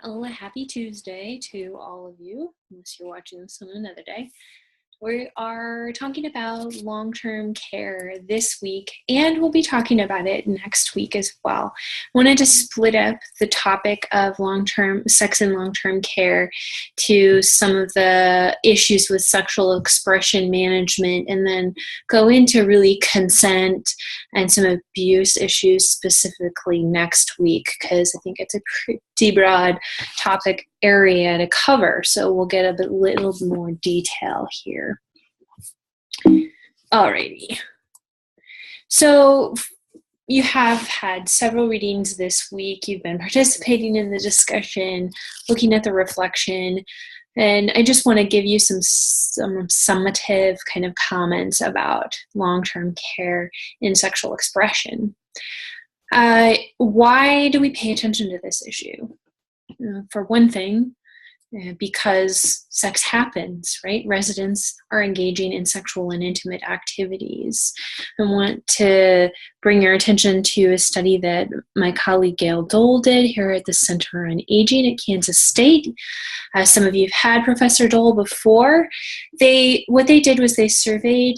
Well, happy Tuesday to all of you, unless you're watching this on another day. We are talking about long-term care this week, and we'll be talking about it next week as well. I wanted to split up the topic of long-term sex and long-term care to some of the issues with sexual expression management, and then go into really consent and some abuse issues specifically next week, because I think it's a pretty broad topic area to cover. So we'll get a little more detail here. Alrighty. So you have had several readings this week. You've been participating in the discussion, looking at the reflection, and I just want to give you some summative kind of comments about long-term care in sexual expression. Why do we pay attention to this issue? For one thing, because sex happens, right? Residents are engaging in sexual and intimate activities. I want to bring your attention to a study that my colleague Gail Dole did here at the Center on Aging at Kansas State. Some of you have had Professor Dole before. What they did was they surveyed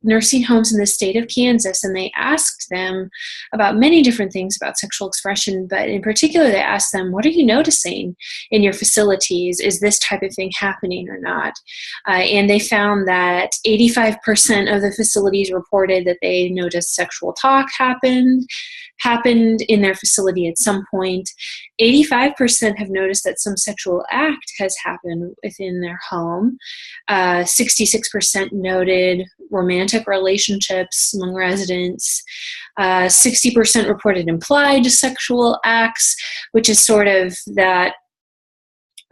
nursing homes in the state of Kansas, and they asked them about many different things about sexual expression, but in particular they asked them, what are you noticing in your facilities? Is this type of thing happening or not? And they found that 85% of the facilities reported that they noticed sexual talk happened in their facility at some point. 85% have noticed that some sexual act has happened within their home. 66% noted romantic relationships among residents. 60% reported implied sexual acts, which is sort of that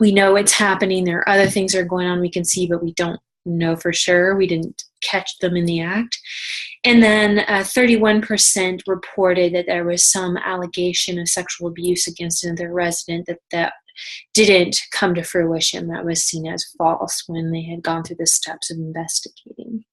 we know it's happening. There are other things that are going on we can see, but we don't know for sure. We didn't catch them in the act. And then 31% reported that there was some allegation of sexual abuse against another resident that didn't come to fruition, that was seen as false when they had gone through the steps of investigating.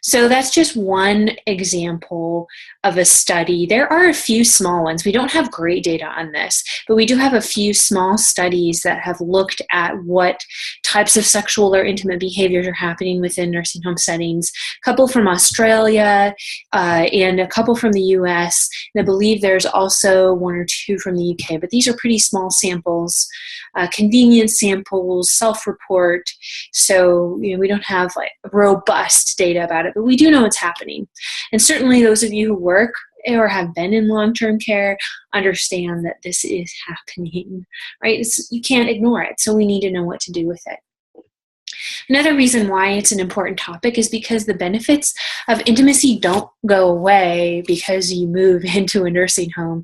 So that's just one example of a study. There are a few small ones. We don't have great data on this, but we do have a few small studies that have looked at what types of sexual or intimate behaviors are happening within nursing home settings. A couple from Australia and a couple from the US. And I believe there's also one or two from the UK, but these are pretty small samples, convenience samples, self-report. So we don't have like robust data about it, but we do know it's happening. And certainly those of you who work or have been in long-term care understand that this is happening, right? You can't ignore it, so we need to know what to do with it. Another reason why it's an important topic is because the benefits of intimacy don't go away because you move into a nursing home.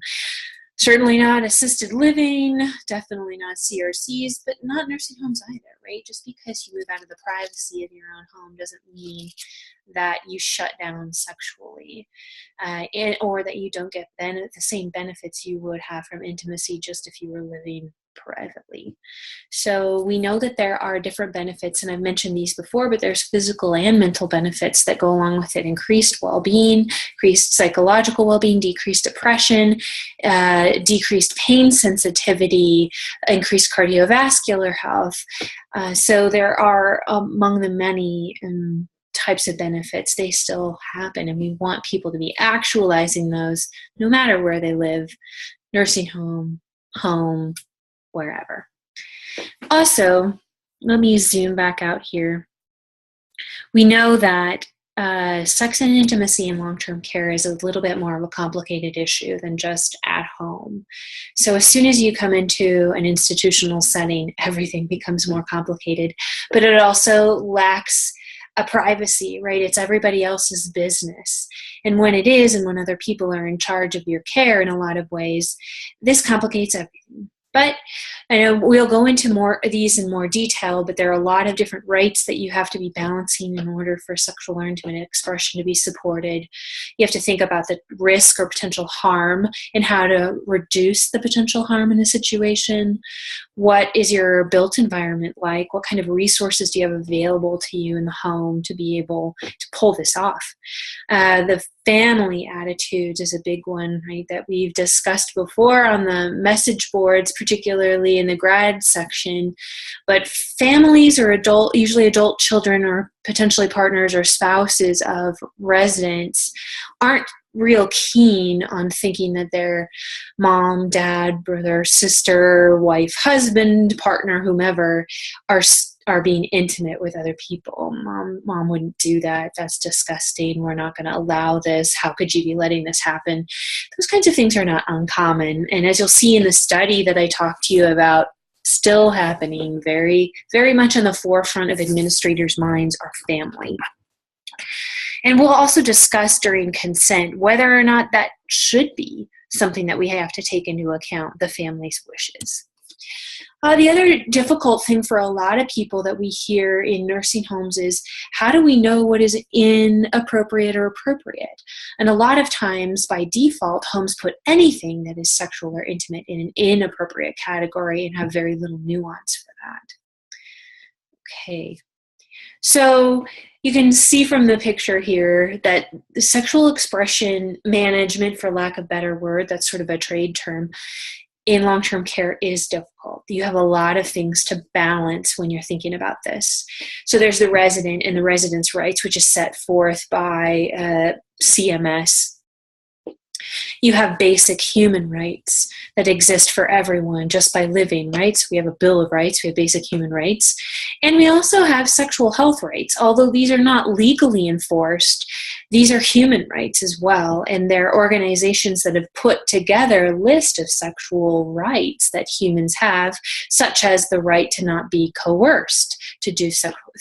Certainly not assisted living, definitely not CRCs, but not nursing homes either, right? Just because you move out of the privacy of your own home doesn't mean that you shut down sexually or that you don't get the same benefits you would have from intimacy just if you were living privately. So we know that there are different benefits, and I've mentioned these before, but there's physical and mental benefits that go along with it. Increased well-being, increased psychological well-being, decreased depression, decreased pain sensitivity, increased cardiovascular health. So there are, among the many types of benefits, they still happen, and we want people to be actualizing those no matter where they live, nursing home, wherever. Also, let me zoom back out here. We know that sex and intimacy in long-term care is a little bit more of a complicated issue than just at home. So as soon as you come into an institutional setting, everything becomes more complicated, but it also lacks a privacy, right? It's everybody else's business. And when it is, and when other people are in charge of your care in a lot of ways, this complicates everything. But I know we'll go into more of these in more detail, but there are a lot of different rights that you have to be balancing in order for sexual or intimate expression to be supported. You have to think about the risk or potential harm and how to reduce the potential harm in a situation. What is your built environment like? What kind of resources do you have available to you in the home to be able to pull this off? The family attitudes is a big one, right, that we've discussed before on the message boards, particularly in the grad section. But families or usually adult children or potentially partners or spouses of residents aren't real keen on thinking that their mom, dad, brother, sister, wife, husband, partner, whomever are being intimate with other people. Mom wouldn't do that. That's disgusting. We're not going to allow this. How could you be letting this happen? Those kinds of things are not uncommon. And as you'll see in the study that I talked to you about, still happening very, very much in the forefront of administrators' minds are family. And we'll also discuss during consent whether or not that should be something that we have to take into account, the family's wishes. The other difficult thing for a lot of people that we hear in nursing homes is, how do we know what is inappropriate or appropriate? And a lot of times, by default, homes put anything that is sexual or intimate in an inappropriate category and have very little nuance for that. Okay. So you can see from the picture here that the sexual expression management, for lack of a better word, that's sort of a trade term, in long-term care is difficult. You have a lot of things to balance when you're thinking about this. So there's the resident and the resident's rights, which is set forth by CMS. You have basic human rights that exist for everyone just by living, right? So we have a Bill of Rights, we have basic human rights. And we also have sexual health rights. Although these are not legally enforced, these are human rights as well. And there are organizations that have put together a list of sexual rights that humans have, such as the right to not be coerced to do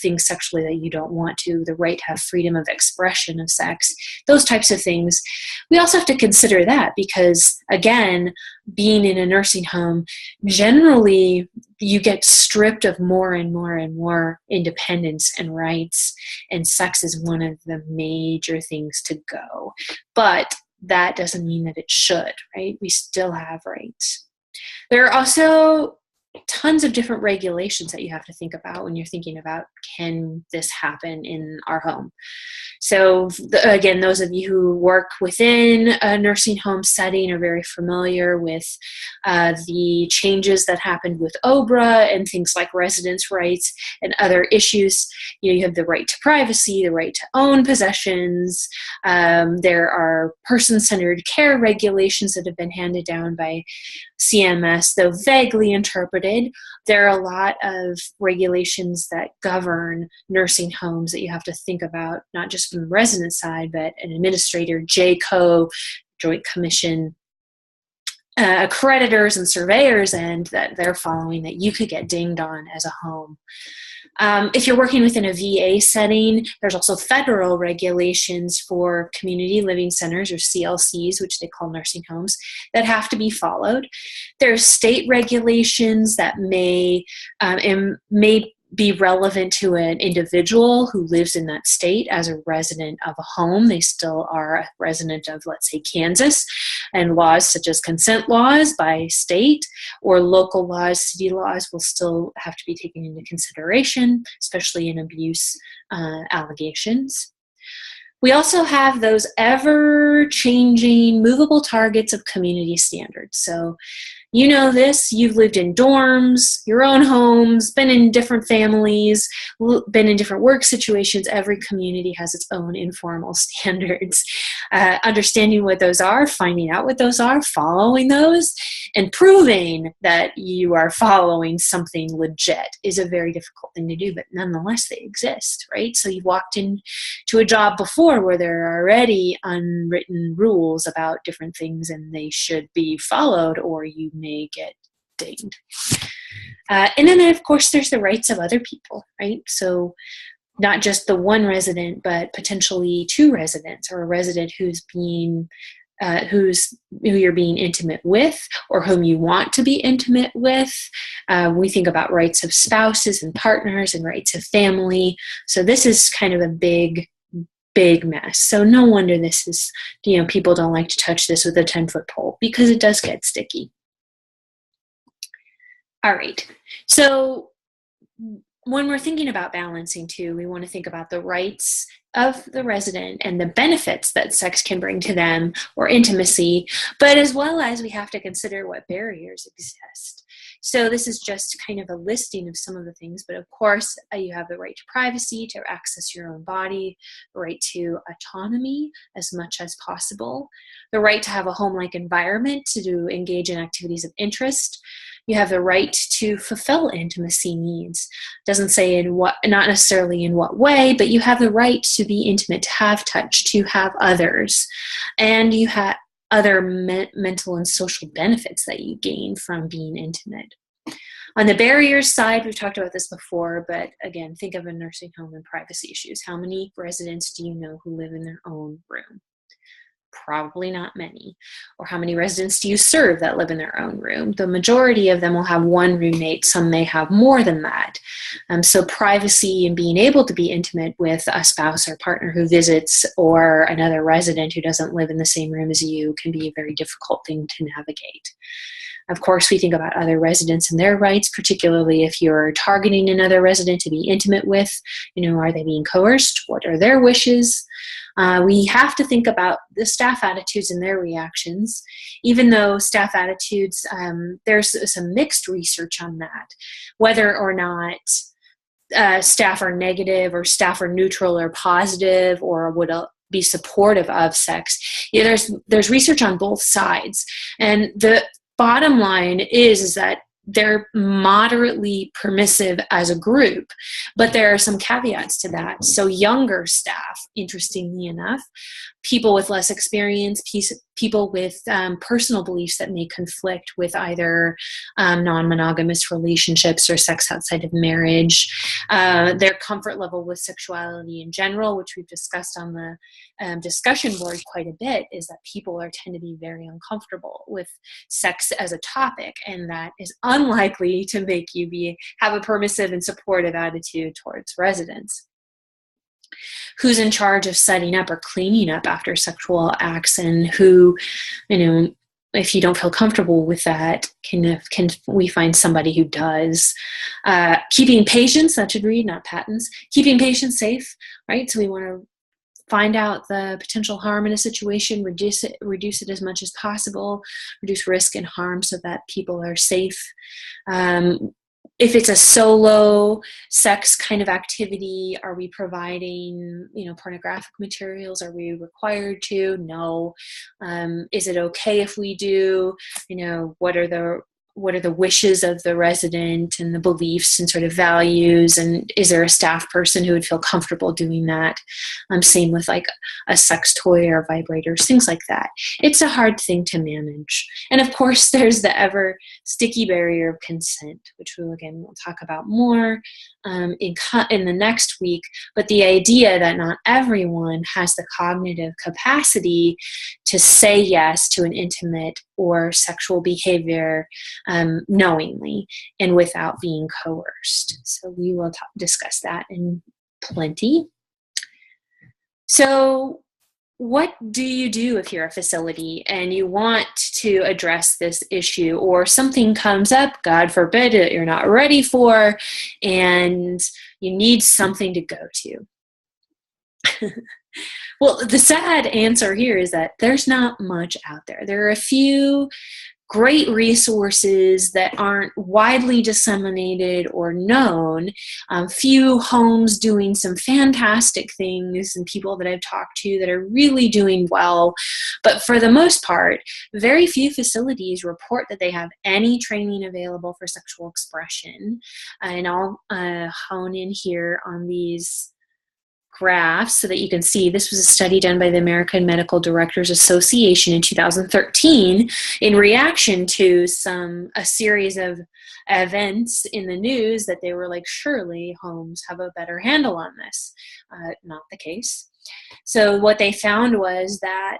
things sexually that you don't want to, the right to have freedom of expression of sex, those types of things. We also have to consider that because, again, being in a nursing home, generally you get stripped of more and more and more independence and rights, and sex is one of the major things to go. But that doesn't mean that it should, right? We still have rights. There are also tons of different regulations that you have to think about when you're thinking about, can this happen in our home? So again, those of you who work within a nursing home setting are very familiar with the changes that happened with OBRA and things like residence rights and other issues. You have the right to privacy, the right to own possessions. There are person-centered care regulations that have been handed down by CMS, though vaguely interpreted. There are a lot of regulations that govern nursing homes that you have to think about, not just from the resident side, but an administrator, JCO, Joint Commission, accreditors and surveyors, and that they're following, that you could get dinged on as a home. If you're working within a VA setting, there's also federal regulations for community living centers, or CLCs, which they call nursing homes, that have to be followed. There's state regulations that may be relevant to an individual who lives in that state as a resident of a home. They still are a resident of, let's say, Kansas, and laws such as consent laws by state or local laws, city laws, will still have to be taken into consideration, especially in abuse allegations. We also have those ever-changing movable targets of community standards. So you know this, you've lived in dorms, your own homes, been in different families, been in different work situations. Every community has its own informal standards. Understanding what those are, finding out what those are, following those, and proving that you are following something legit is a very difficult thing to do, but nonetheless they exist, right? So you've walked into a job before where there are already unwritten rules about different things and they should be followed, or you may get dinged. And then, of course, there's the rights of other people, right? So not just the one resident, but potentially two residents, or a resident who you're being intimate with, or whom you want to be intimate with. We think about rights of spouses and partners and rights of family. So this is kind of a big mess. So no wonder this is, people don't like to touch this with a 10-foot pole, because it does get sticky. All right. So when we're thinking about balancing too, we want to think about the rights of the resident and the benefits that sex can bring to them or intimacy, but as well as we have to consider what barriers exist. So this is just kind of a listing of some of the things, but of course you have the right to privacy, to access your own body, the right to autonomy as much as possible, the right to have a home-like environment to engage in activities of interest. You have the right to fulfill intimacy needs. Doesn't say in what, not necessarily in what way, but you have the right to be intimate, to have touch, to have others. And you have other mental and social benefits that you gain from being intimate. On the barriers side, we've talked about this before, but again, think of a nursing home and privacy issues. How many residents do you know who live in their own room? Probably not many. Or how many residents do you serve that live in their own room? The majority of them will have one roommate. Some may have more than that. So privacy and being able to be intimate with a spouse or partner who visits or another resident who doesn't live in the same room as you can be a very difficult thing to navigate. Of course, we think about other residents and their rights, particularly if you're targeting another resident to be intimate with. Are they being coerced? What are their wishes? We have to think about the staff attitudes and their reactions. Even though staff attitudes, there's some mixed research on that, whether or not staff are negative or staff are neutral or positive or would be supportive of sex. There's research on both sides, and the bottom line is that they're moderately permissive as a group, but there are some caveats to that. So younger staff, interestingly enough, people with less experience, people with personal beliefs that may conflict with either non-monogamous relationships or sex outside of marriage, their comfort level with sexuality in general, which we've discussed on the discussion board quite a bit, is that people tend to be very uncomfortable with sex as a topic, and that is unlikely to make you have a permissive and supportive attitude towards residents. Who's in charge of setting up or cleaning up after sexual acts, and who, if you don't feel comfortable with that, can we find somebody who does? Keeping patients, that should read, not patents. Keeping patients safe, right? So we want to find out the potential harm in a situation, reduce it as much as possible, reduce risk and harm so that people are safe. If it's a solo sex kind of activity, are we providing, pornographic materials? Are we required to? No. Is it okay if we do? What are the wishes of the resident and the beliefs and sort of values, and is there a staff person who would feel comfortable doing that? Same with like a sex toy or vibrators, things like that. It's a hard thing to manage. And of course, there's the ever sticky barrier of consent, which we'll talk about more in the next week. But the idea that not everyone has the cognitive capacity to say yes to an intimate or sexual behavior knowingly and without being coerced. So we will discuss that in plenty. So what do you do if you're a facility and you want to address this issue, or something comes up, God forbid, that you're not ready for, and you need something to go to? Well, the sad answer here is that there's not much out there. There are a few great resources that aren't widely disseminated or known, few homes doing some fantastic things, and people that I've talked to that are really doing well. But for the most part, very few facilities report that they have any training available for sexual expression. And I'll hone in here on these graphs so that you can see this was a study done by the American Medical Directors Association in 2013 in reaction to a series of events in the news that they were like, surely homes have a better handle on this. Not the case. So what they found was that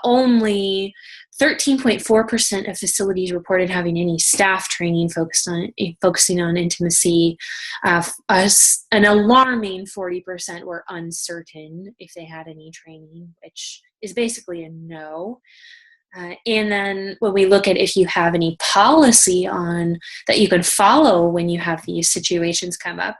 only 13.4% of facilities reported having any staff training focusing on intimacy. An alarming 40% were uncertain if they had any training, which is basically a no. And then when we look at if you have any policy on that you can follow when you have these situations come up,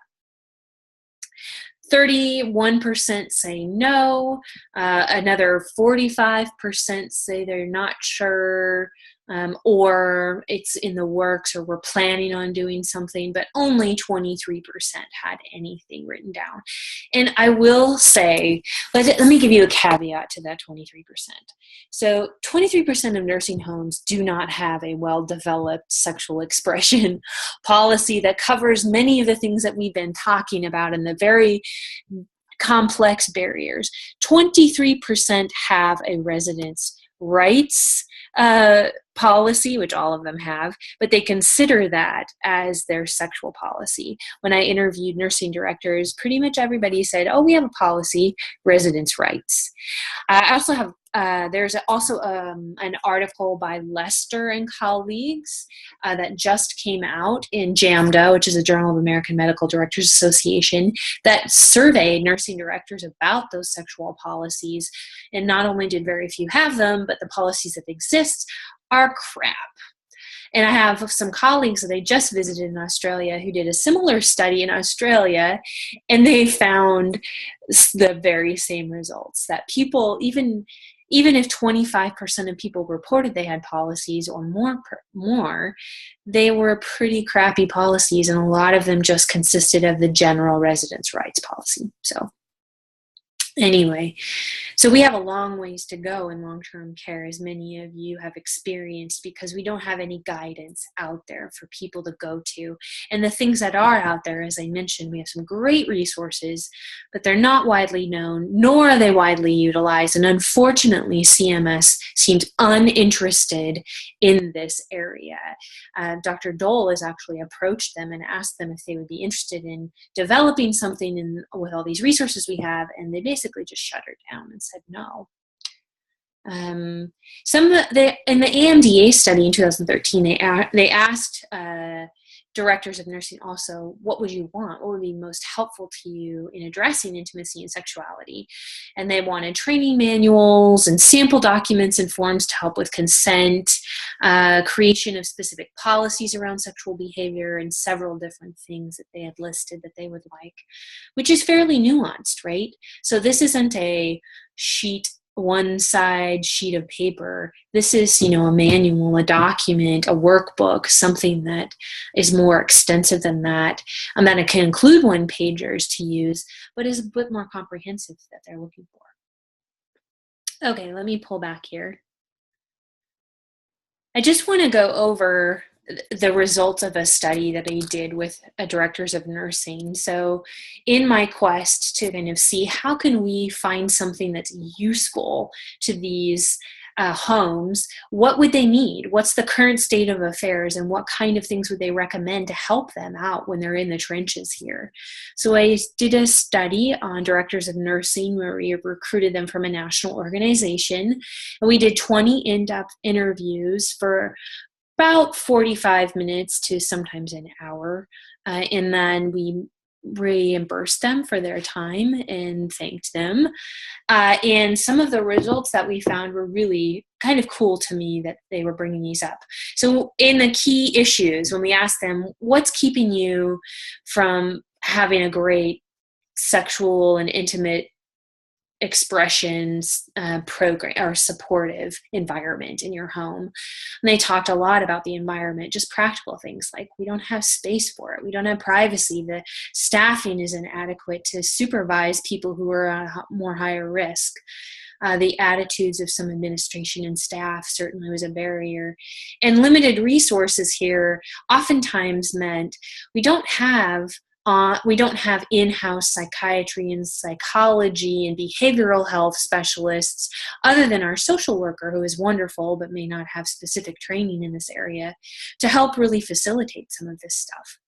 31% say no. Another 45% say they're not sure, or it's in the works, or we're planning on doing something, but only 23% had anything written down. And I will say, let me give you a caveat to that 23%. So 23% of nursing homes do not have a well-developed sexual expression policy that covers many of the things that we've been talking about and the very complex barriers. 23% have a residence rights policy, which all of them have, but they consider that as their sexual policy. When I interviewed nursing directors, pretty much everybody said, oh, we have a policy, residence rights. I also have there's also an article by Lester and colleagues that just came out in JAMDA, which is a Journal of American Medical Directors Association, that surveyed nursing directors about those sexual policies. And not only did very few have them, but the policies that exist are crap. And I have some colleagues that I just visited in Australia who did a similar study in Australia, and they found the very same results, that people, even if 25% of people reported they had policies or more, they were pretty crappy policies, and a lot of them just consisted of the general residence rights policy. So anyway, so we have a long ways to go in long-term care, as many of you have experienced, because we don't have any guidance out there for people to go to. And the things that are out there, as I mentioned, we have some great resources, but they're not widely known, nor are they widely utilized. And unfortunately, CMS seemed uninterested in this area. Dr. Dole has actually approached them and asked them if they would be interested in developing something with all these resources we have, and they basically just shut her down and said no. In the AMDA study in 2013, they asked directors of nursing also, what would you want? What would be most helpful to you in addressing intimacy and sexuality? And they wanted training manuals and sample documents and forms to help with consent, creation of specific policies around sexual behavior, and several different things that they had listed that they would like, which is fairly nuanced, right? So this isn't a one-side sheet of paper. This is, a manual, a document, a workbook, something that is more extensive than that, and that it can include one-pagers to use, but is a bit more comprehensive that they're looking for. Okay, let me pull back here. I just want to go over the results of a study that I did with directors of nursing. So in my quest to kind of see how can we find something that's useful to these homes, what would they need? What's the current state of affairs, and what kind of things would they recommend to help them out when they're in the trenches here? So I did a study on directors of nursing where we recruited them from a national organization, and we did 20 in-depth interviews for about 45 minutes to sometimes an hour, and then we reimbursed them for their time and thanked them. And some of the results that we found were really kind of cool to me that they were bringing these up. So in the key issues, when we asked them, what's keeping you from having a great sexual and intimate expressions program or supportive environment in your home, and they talked a lot about the environment, just practical things like we don't have space for it, we don't have privacy, the staffing isn't adequate to supervise people who are at more higher risk. The attitudes of some administration and staff certainly was a barrier. And limited resources here oftentimes meant we don't have in-house psychiatry and psychology and behavioral health specialists other than our social worker, who is wonderful but may not have specific training in this area, to help really facilitate some of this stuff.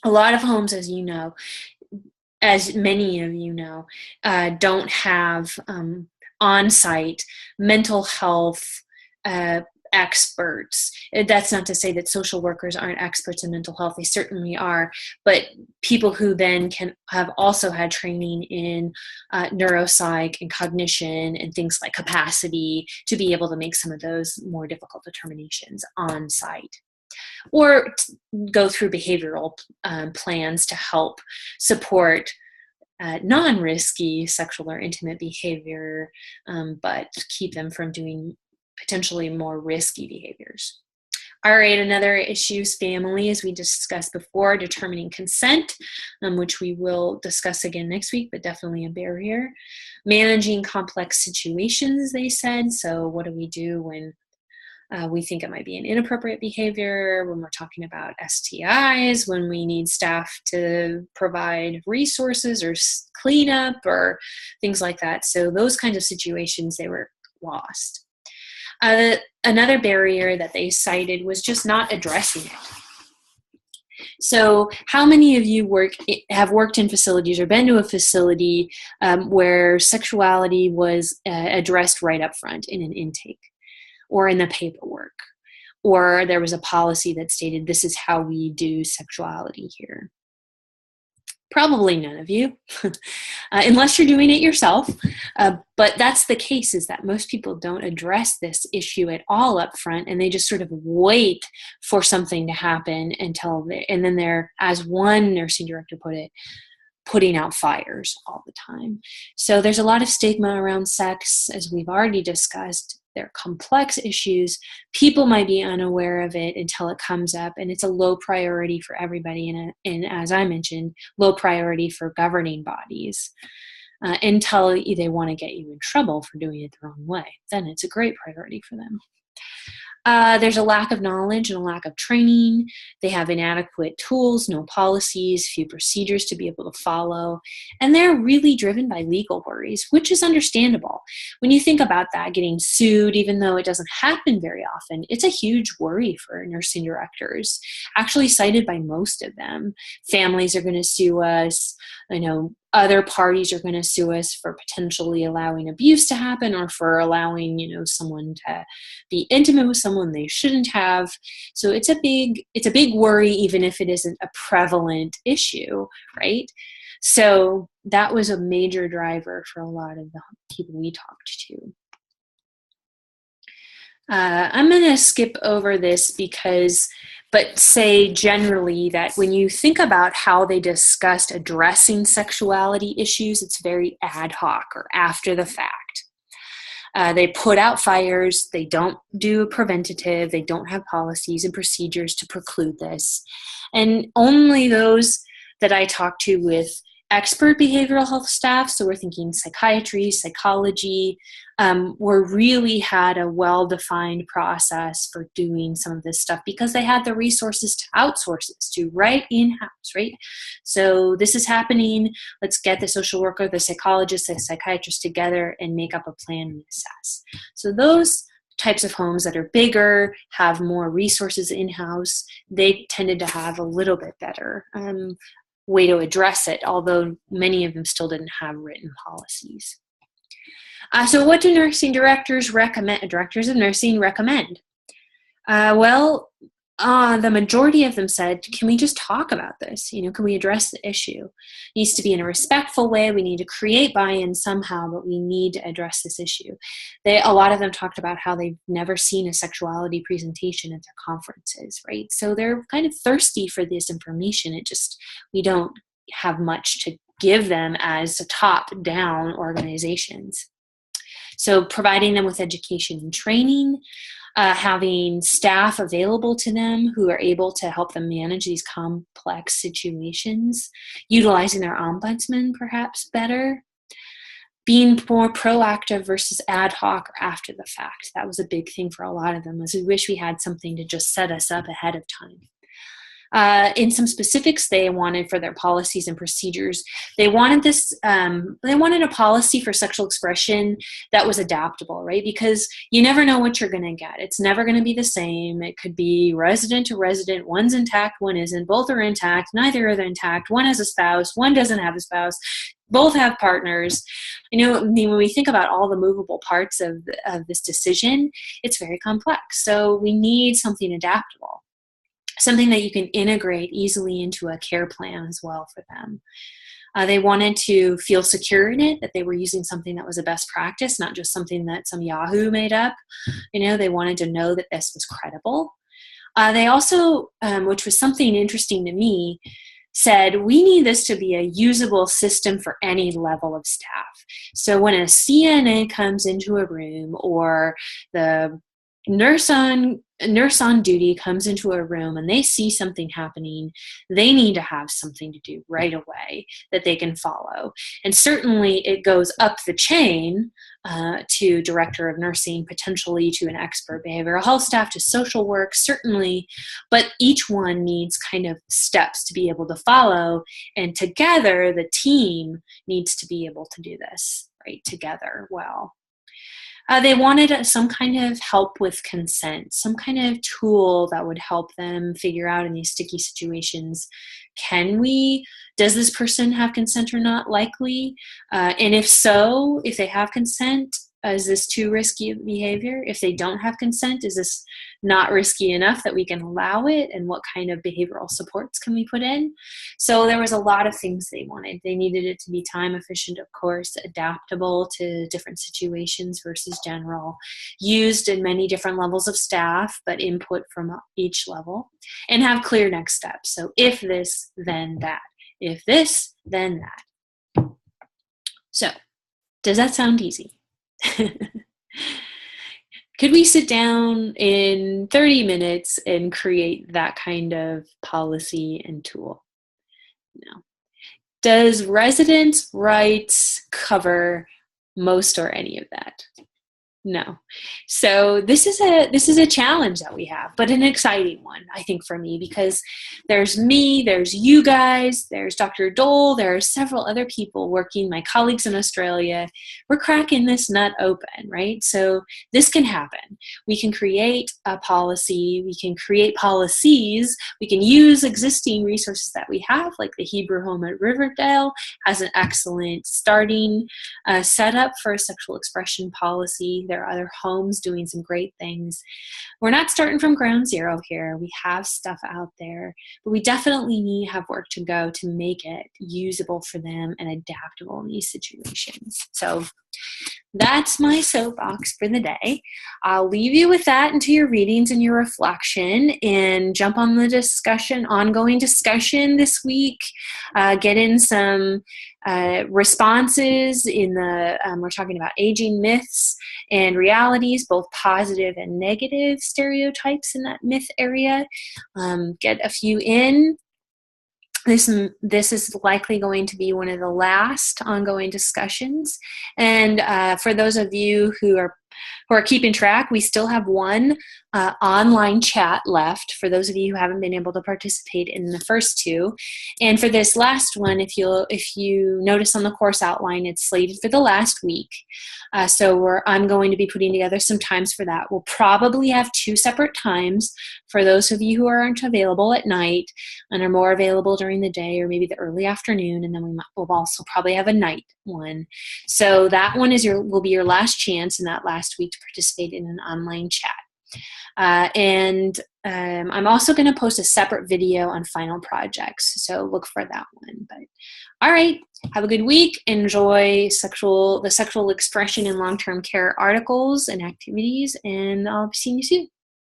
A lot of homes, as you know, as many of you know, don't have on-site mental health experts. That's not to say that social workers aren't experts in mental health. They certainly are, but people who then can have also had training in neuropsych and cognition and things like capacity to be able to make some of those more difficult determinations on site, or go through behavioral plans to help support non-risky sexual or intimate behavior, but keep them from doing potentially more risky behaviors. All right, another issue is family, as we discussed before, determining consent, which we will discuss again next week, but definitely a barrier. Managing complex situations, they said. So what do we do when we think it might be an inappropriate behavior, when we're talking about STIs, when we need staff to provide resources or cleanup or things like that. So those kinds of situations, they were lost. Another barrier that they cited was just not addressing it. So how many of you have worked in facilities or been to a facility where sexuality was addressed right up front in an intake or in the paperwork, or there was a policy that stated this is how we do sexuality here? Probably none of you, unless you're doing it yourself. But that's the case, is that most people don't address this issue at all up front, and they just sort of wait for something to happen and then they're, as one nursing director put it, putting out fires all the time. So there's a lot of stigma around sex, as we've already discussed. They're complex issues. People might be unaware of it until it comes up, and it's a low priority for everybody, and as I mentioned, low priority for governing bodies until they want to get you in trouble for doing it the wrong way. Then it's a great priority for them. There's a lack of knowledge and a lack of training. They have inadequate tools, no policies, few procedures to be able to follow. And they're really driven by legal worries, which is understandable. When you think about that, getting sued, even though it doesn't happen very often, it's a huge worry for nursing directors, actually cited by most of them. Families are going to sue us. I know other parties are going to sue us for potentially allowing abuse to happen, or for allowing, someone to be intimate with someone they shouldn't have. So it's a big worry, even if it isn't a prevalent issue, right? So that was a major driver for a lot of the people we talked to. I'm going to skip over this but say generally that when you think about how they discussed addressing sexuality issues, it's very ad hoc or after the fact. They put out fires. They don't do a preventative. They don't have policies and procedures to preclude this. And only those that I talked to with expert behavioral health staff, so we're thinking psychiatry, psychology, really had a well-defined process for doing some of this stuff, because they had the resources to outsource this to right in-house, right? So this is happening. Let's get the social worker, the psychologist, the psychiatrist together and make up a plan and assess. So those types of homes that are bigger, have more resources in-house, they tended to have a little bit better way to address it, although many of them still didn't have written policies. So what do nursing directors recommend? Directors of nursing recommend? The majority of them said, can we just talk about this? Can we address the issue? It needs to be in a respectful way. We need to create buy-in somehow, but we need to address this issue. A lot of them talked about how they've never seen a sexuality presentation at their conferences, right? So they're kind of thirsty for this information. We don't have much to give them as top-down organizations. So providing them with education and training, having staff available to them who are able to help them manage these complex situations, utilizing their ombudsman perhaps better, being more proactive versus ad hoc or after the fact. That was a big thing for a lot of them, was we wish we had something to just set us up ahead of time. In some specifics they wanted for their policies and procedures, they wanted a policy for sexual expression that was adaptable, right? Because you never know what you're going to get. It's never going to be the same. It could be resident to resident. One's intact, one isn't. Both are intact. Neither are intact. One has a spouse. One doesn't have a spouse. both have partners. I mean, when we think about all the movable parts of this decision, it's very complex. So we need something adaptable, something that you can integrate easily into a care plan as well for them. They wanted to feel secure in it, that they were using something that was a best practice, not just something that some Yahoo made up. They wanted to know that this was credible. They also, which was something interesting to me, said we need this to be a usable system for any level of staff. So when a CNA comes into a room, or the nurse on duty comes into a room and they see something happening, they need to have something to do right away that they can follow. And certainly it goes up the chain to director of nursing, potentially to an expert behavioral health staff, to social work, certainly, but each one needs kind of steps to be able to follow, and together the team needs to be able to do this right together well. They wanted some kind of help with consent, some kind of tool that would help them figure out in these sticky situations, does this person have consent or not? Likely. And if so, if they have consent, is this too risky of behavior? If they don't have consent, is this not risky enough that we can allow it? And what kind of behavioral supports can we put in? So there was a lot of things they wanted. They needed it to be time efficient, of course, adaptable to different situations versus general, used in many different levels of staff, but input from each level, and have clear next steps. So if this, then that. If this, then that. So does that sound easy? Could we sit down in 30 minutes and create that kind of policy and tool? No. Does residents' rights cover most or any of that? No. So this is a challenge that we have, but an exciting one, I think, for me, because there's me, there's you guys, there's Dr. Dole, there are several other people working, my colleagues in Australia. We're cracking this nut open, right? So this can happen. We can create a policy, we can create policies, we can use existing resources that we have, like the Hebrew Home at Riverdale has an excellent starting setup for a sexual expression policy. There are other homes doing some great things. We're not starting from ground zero here. We have stuff out there, but we definitely have work to go to make it usable for them and adaptable in these situations. So that's my soapbox for the day. I'll leave you with that into your readings and your reflection, and jump on the ongoing discussion this week. Get in some responses in we're talking about aging myths and realities, both positive and negative stereotypes in that myth area. Get a few in. This is likely going to be one of the last ongoing discussions. And for those of you who are keeping track, we still have one online chat left for those of you who haven't been able to participate in the first two. And for this last one, if you notice on the course outline, it's slated for the last week. So I'm going to be putting together some times for that. We'll probably have 2 separate times for those of you who aren't available at night and are more available during the day, or maybe the early afternoon, and then we'll also probably have a night one. So that one will be your last chance in that last week to participate in an online chat. I'm also going to post a separate video on final projects, so look for that one. But all right, have a good week. Enjoy the sexual expression in long-term care articles and activities, and I'll be seeing you soon.